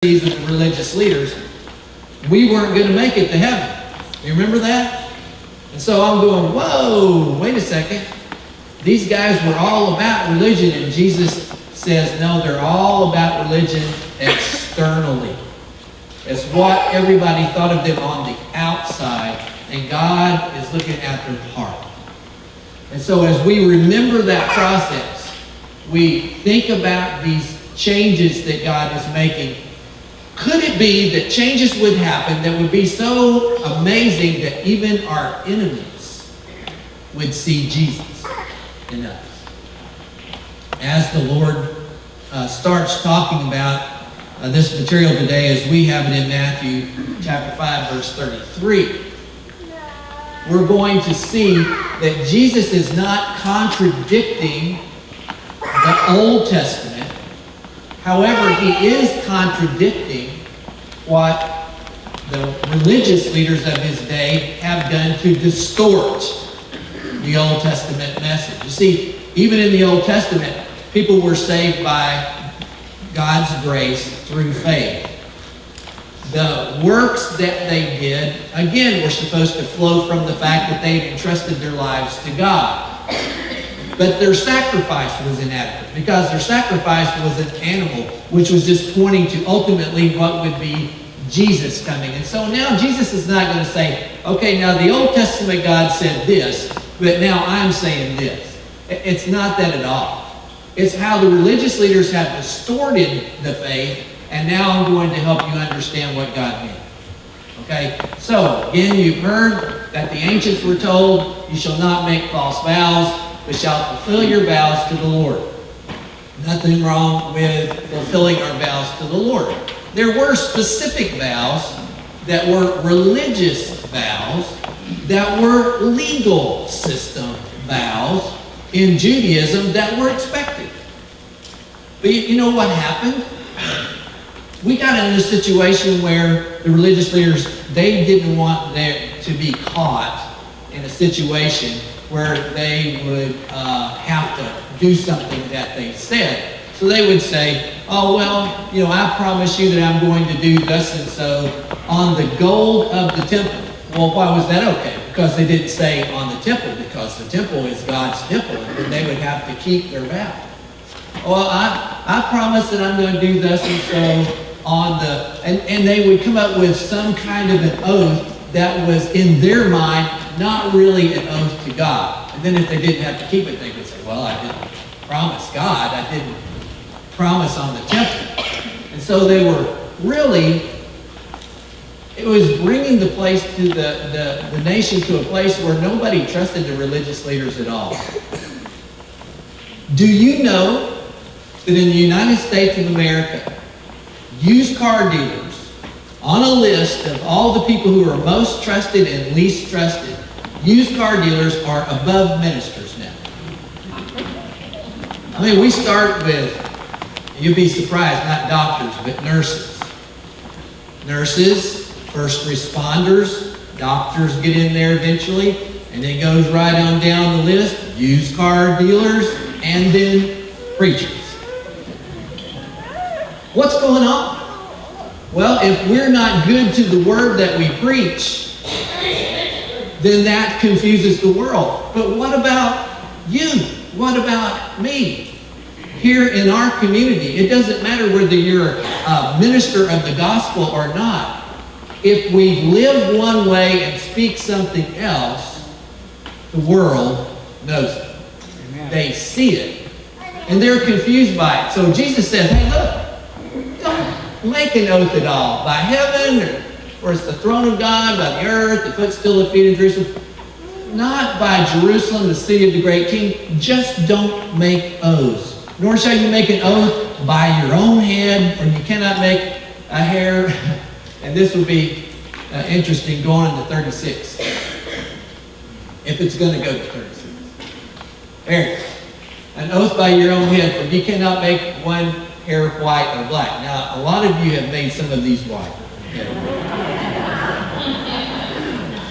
and the religious leaders, we weren't going to make it to heaven. You remember that? And so I'm going, whoa, wait a second. These guys were all about religion, and Jesus says, no, they're all about religion externally. It's what everybody thought of them on the outside, and God is looking at their heart. And so as we remember that process, we think about these changes that God is making. Could it be that changes would happen that would be so amazing that even our enemies would see Jesus in us? As the Lord starts talking about this material today, as we have it in Matthew chapter 5, verse 33, we're going to see that Jesus is not contradicting the Old Testament. However, he is contradicting what the religious leaders of his day have done to distort the Old Testament message. You see, even in the Old Testament, people were saved by God's grace through faith. The works that they did, again, were supposed to flow from the fact that they entrusted their lives to God. But their sacrifice was inadequate, because their sacrifice was an animal, which was just pointing to ultimately what would be Jesus coming. And so now Jesus is not going to say, okay, now the Old Testament God said this, but now I'm saying this. It's not that at all. It's how the religious leaders have distorted the faith, and now I'm going to help you understand what God meant. Okay? So, again, you've heard that the ancients were told, you shall not make false vows, but shall fulfill your vows to the Lord. Nothing wrong with fulfilling our vows to the Lord. There were specific vows that were religious vows, that were legal system vows in Judaism that were expected. But you know what happened? We got in a situation where the religious leaders, they didn't want there to be caught in a situation where they would have to do something that they said. So they would say, oh, well, you know, I promise you that I'm going to do thus and so on the gold of the temple. Well, why was that okay? Because they didn't say on the temple, because the temple is God's temple, and then they would have to keep their vow. Well, I promise that I'm going to do thus and so on the... And they would come up with some kind of an oath that was in their mind not really an oath to God. And then if they didn't have to keep it, they would say, well, I didn't promise God. I didn't promise on the temple. And so they were really, it was bringing the place to the nation to a place where nobody trusted the religious leaders at all. Do you know that in the United States of America, used car dealers, on a list of all the people who are most trusted and least trusted, used car dealers are above ministers now. I mean, we start with, you'd be surprised, not doctors, but nurses. Nurses, first responders, doctors get in there eventually, and it goes right on down the list, used car dealers, and then preachers. What's going on? Well, if we're not good to the word that we preach, then that confuses the world. But what about you? What about me? Here in our community, it doesn't matter whether you're a minister of the gospel or not. If we live one way and speak something else, the world knows it. Amen. They see it. And they're confused by it. So Jesus said, hey, look, don't make an oath at all. By heaven, or for it's the throne of God, by the earth, the footstool of feet in Jerusalem. Not by Jerusalem, the city of the great king. Just don't make oaths. Nor shall you make an oath by your own head, for you cannot make a hair. And this will be interesting going into 36. If it's going to go to 36. There. An oath by your own head, for you cannot make one hair white or black. Now, a lot of you have made some of these white. Okay.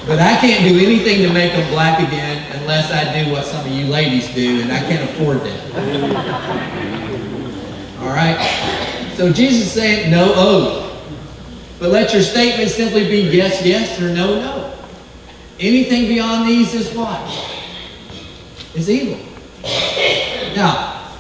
But I can't do anything to make them black again unless I do what some of you ladies do, and I can't afford that. All right? So Jesus is saying, no oath. But let your statement simply be yes, yes, or no, no. Anything beyond these is what? Is evil. Now,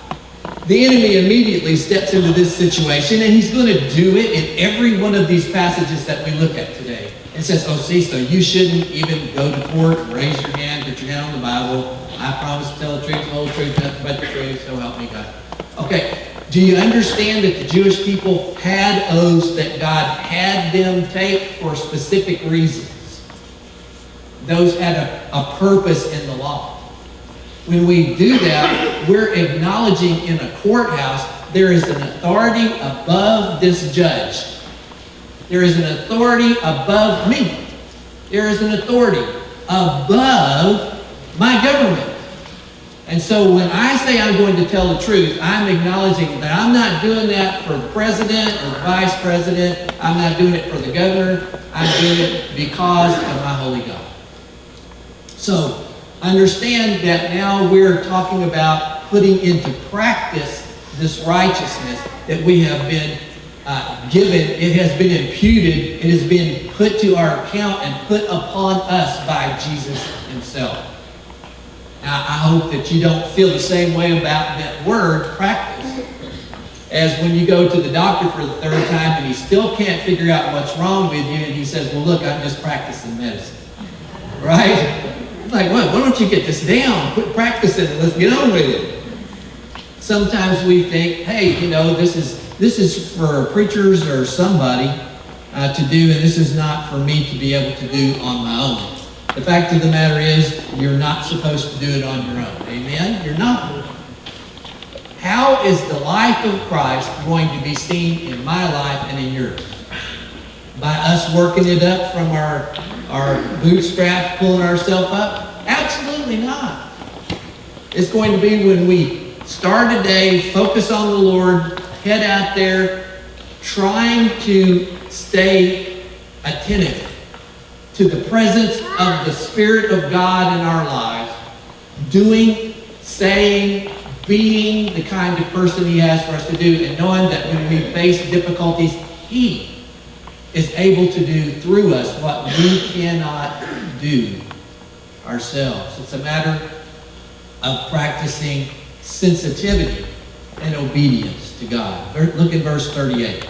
the enemy immediately steps into this situation, and he's going to do it in every one of these passages that we look at today. It says, oh, see, so you shouldn't even go to court and raise your hand, put your hand on the Bible. I promise to tell the truth, the whole truth, nothing but the truth, so help me God. Okay, do you understand that the Jewish people had oaths that God had them take for specific reasons? Those had a purpose in the law. When we do that, we're acknowledging in a courthouse there is an authority above this judge. There is an authority above me. There is an authority above my government. And so when I say I'm going to tell the truth, I'm acknowledging that I'm not doing that for the president or the vice president. I'm not doing it for the governor. I'm doing it because of my holy God. So understand that now we're talking about putting into practice this righteousness that we have been given. It has been imputed. It has been put to our account and put upon us by Jesus himself. Now, I hope that you don't feel the same way about that word, practice, as when you go to the doctor for the third time and he still can't figure out what's wrong with you, and he says, well, look, I'm just practicing medicine. Right? Like, well, why don't you get this down? Quit practicing it. Let's get on with it. Sometimes we think, hey, you know, this is for preachers or somebody to do, and this is not for me to be able to do on my own. The fact of the matter is, you're not supposed to do it on your own. Amen? You're not. How is the life of Christ going to be seen in my life and in yours? By us working it up from our bootstraps, pulling ourselves up? Absolutely not. It's going to be when we start a day, focus on the Lord, head out there, trying to stay attentive to the presence of the Spirit of God in our lives, doing, saying, being the kind of person He has for us to do, and knowing that when we face difficulties, He is able to do through us what we cannot do ourselves. It's a matter of practicing sensitivity and obedience to God. Look at verse 38.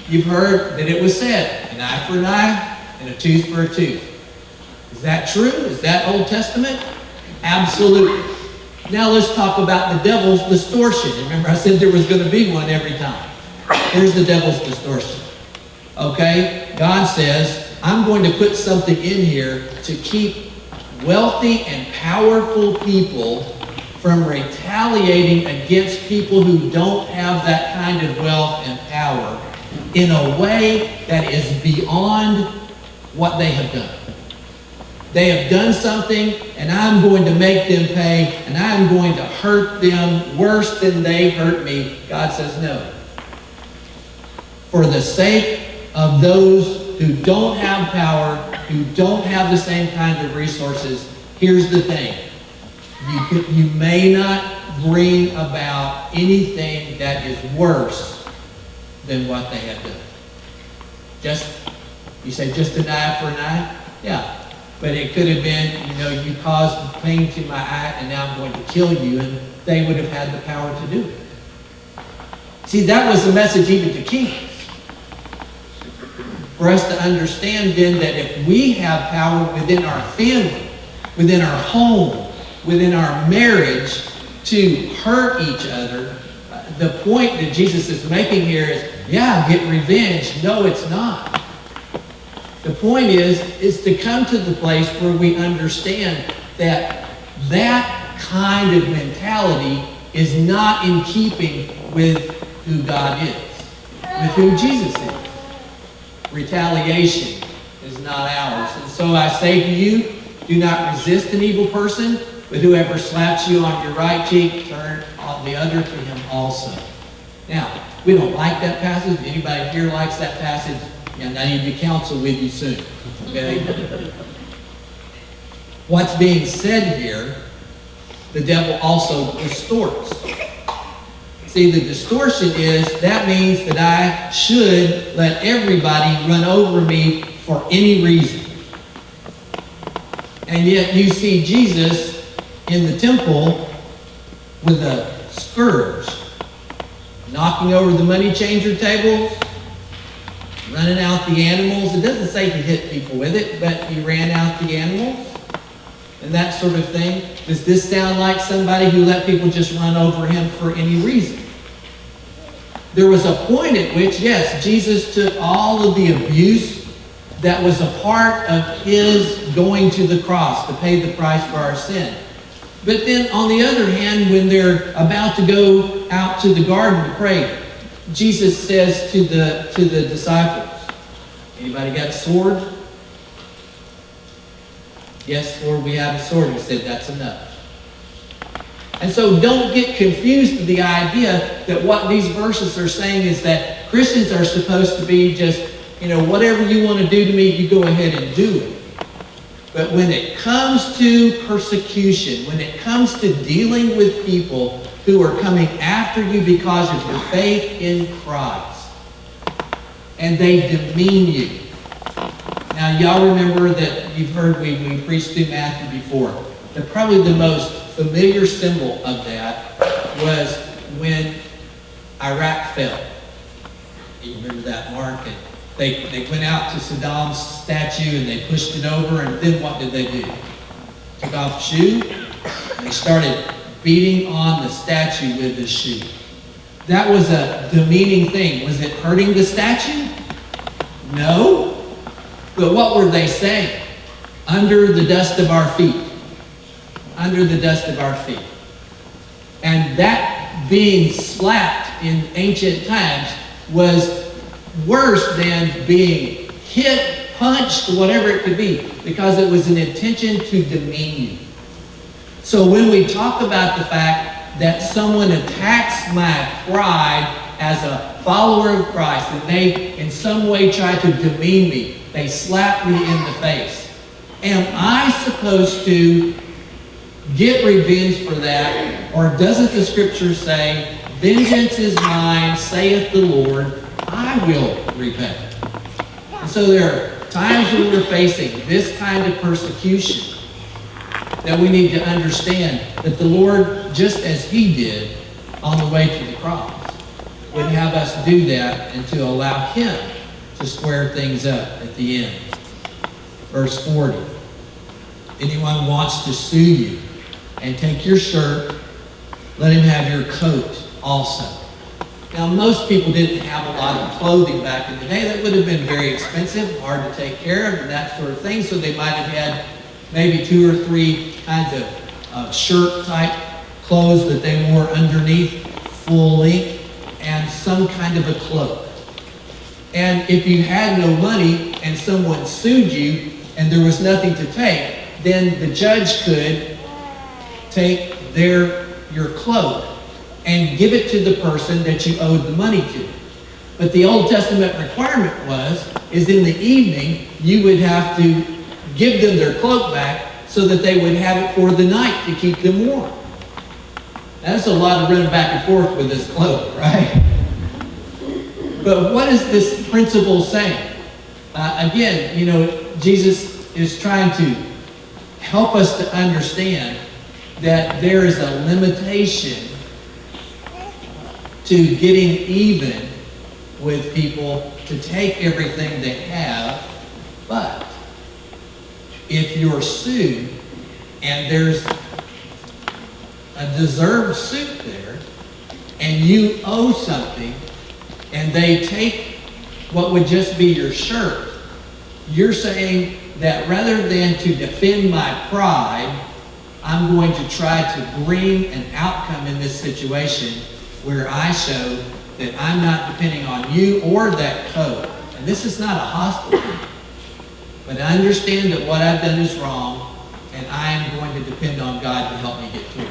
You've heard that it was said, an eye for an eye and a tooth for a tooth. Is that true? Is that Old Testament? Absolutely. Now let's talk about the devil's distortion. Remember I said there was going to be one every time. Here's the devil's distortion. Okay? God says, I'm going to put something in here to keep wealthy and powerful people from retaliating against people who don't have that kind of wealth and power in a way that is beyond what they have done. They have done something, and I'm going to make them pay, and I'm going to hurt them worse than they hurt me. God says no. For the sake of those who don't have power, who don't have the same kind of resources, here's the thing. You may not bring about anything that is worse than what they have done. You say just an eye for an eye? Yeah. But it could have been, you caused pain to my eye and now I'm going to kill you, and they would have had the power to do it. See, that was the message even to kings. For us to understand then that if we have power within our family, within our home, within our marriage to hurt each other, the point that Jesus is making here is, yeah, get revenge. No, it's not. The point is to come to the place where we understand that that kind of mentality is not in keeping with who God is, with who Jesus is. Retaliation is not ours. And so I say to you, do not resist an evil person, but whoever slaps you on your right cheek, turn the other to him also. Now, we don't like that passage. Anybody here likes that passage? And I need to counsel with you soon. Okay? What's being said here, the devil also distorts. See, the distortion is that means that I should let everybody run over me for any reason. And yet you see Jesus in the temple with a scourge, knocking over the money changer tables, running out the animals. It doesn't say he hit people with it, but he ran out the animals and that sort of thing. Does this sound like somebody who let people just run over him for any reason? There was a point at which, yes, Jesus took all of the abuse that was a part of his going to the cross to pay the price for our sin. But then on the other hand, when they're about to go out to the garden to pray, Jesus says to the disciples, anybody got a sword? Yes, Lord, we have a sword. He said, that's enough. And so don't get confused with the idea that what these verses are saying is that Christians are supposed to be just, whatever you want to do to me, you go ahead and do it. But when it comes to persecution, when it comes to dealing with people who are coming after you because of your faith in Christ, and they demean you. Now, y'all remember that you've heard we preached through Matthew before. That probably the most familiar symbol of that was when Iraq fell. You remember that, Mark? And they went out to Saddam's statue and they pushed it over, and then what did they do? Took off the shoe and they started beating on the statue with the shoe. That was a demeaning thing. Was it hurting the statue? No. But what were they saying? Under the dust of our feet. Under the dust of our feet. And that being slapped in ancient times was worse than being hit, punched, whatever it could be, because it was an intention to demean you. So when we talk about the fact that someone attacks my pride as a follower of Christ, and they in some way try to demean me, they slap me in the face, am I supposed to get revenge for that? Or doesn't the scripture say, vengeance is mine, saith the Lord, I will repay? And so there are times when we're facing this kind of persecution that we need to understand that the Lord, just as he did on the way to the cross, would have us do that and to allow him to square things up at the end. Verse 40. Anyone wants to sue you and take your shirt, let him have your coat also. Now, most people didn't have a lot of clothing back in the day. That would have been very expensive, hard to take care of, and that sort of thing. So they might have had maybe 2 or 3 kinds of shirt-type clothes that they wore underneath, full length, and some kind of a cloak. And if you had no money and someone sued you and there was nothing to take, then the judge could take your cloak and give it to the person that you owed the money to. But the Old Testament requirement is in the evening, you would have to give them their cloak back so that they would have it for the night to keep them warm. That's a lot of running back and forth with this cloak, right? But what is this principle saying? Again, Jesus is trying to help us to understand that there is a limitation to getting even with people to take everything they have. But if you're sued and there's a deserved suit there and you owe something and they take what would just be your shirt, you're saying that rather than to defend my pride, I'm going to try to bring an outcome in this situation where I show that I'm not depending on you or that coat. And this is not a hostile thing, but I understand that what I've done is wrong, and I am going to depend on God to help me get through.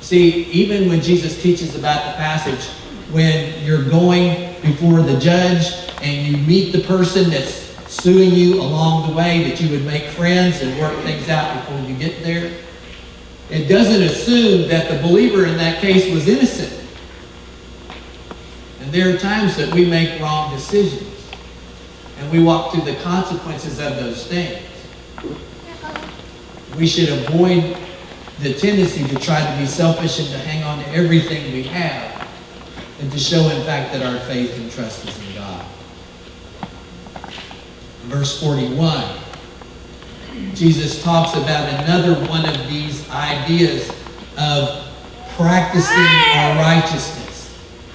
See, even when Jesus teaches about the passage, when you're going before the judge and you meet the person that's suing you along the way, that you would make friends and work things out before you get there, it doesn't assume that the believer in that case was innocent. there are times that we make wrong decisions. And we walk through the consequences of those things. We should avoid the tendency to try to be selfish and to hang on to everything we have, and to show, in fact, that our faith and trust is in God. Verse 41, Jesus talks about another one of these ideas of practicing our righteousness.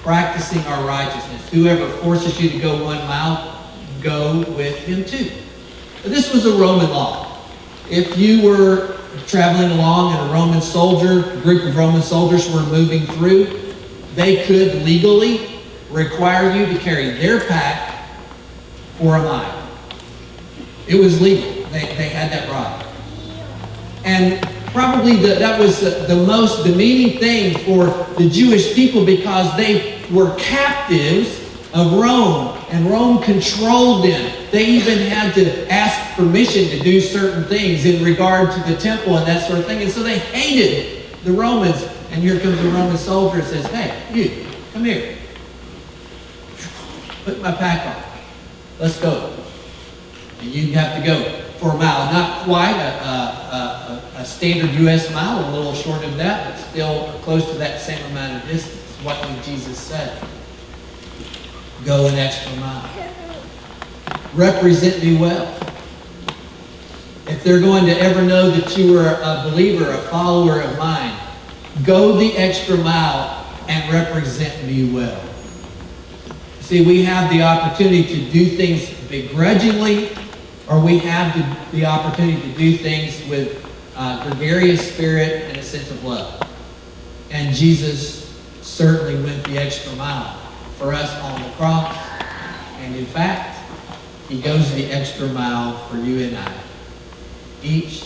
Practicing our righteousness. Whoever forces you to go 1 mile, go with him too. But this was a Roman law. If you were traveling along and a group of Roman soldiers were moving through, they could legally require you to carry their pack for a mile. It was legal. They had that right. And probably that was the most demeaning thing for the Jewish people, because they were captives of Rome, and Rome controlled them. They even had to ask permission to do certain things in regard to the temple and that sort of thing. And so they hated the Romans. And here comes a Roman soldier and says, "Hey, you, come here. Put my pack on. Let's go." And you have to go for a mile. Not quite a standard U.S. mile, a little short of that, but still close to that same amount of distance. What did Jesus say? Go an extra mile. Represent me well. If they're going to ever know that you are a believer, a follower of mine, go the extra mile and represent me well. See, we have the opportunity to do things begrudgingly, or we have the opportunity to do things with gregarious spirit and a sense of love. And Jesus certainly went the extra mile for us on the cross. And in fact, he goes the extra mile for you and I, each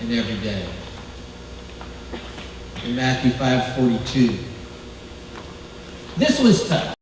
and every day. In Matthew 5:42. This was tough.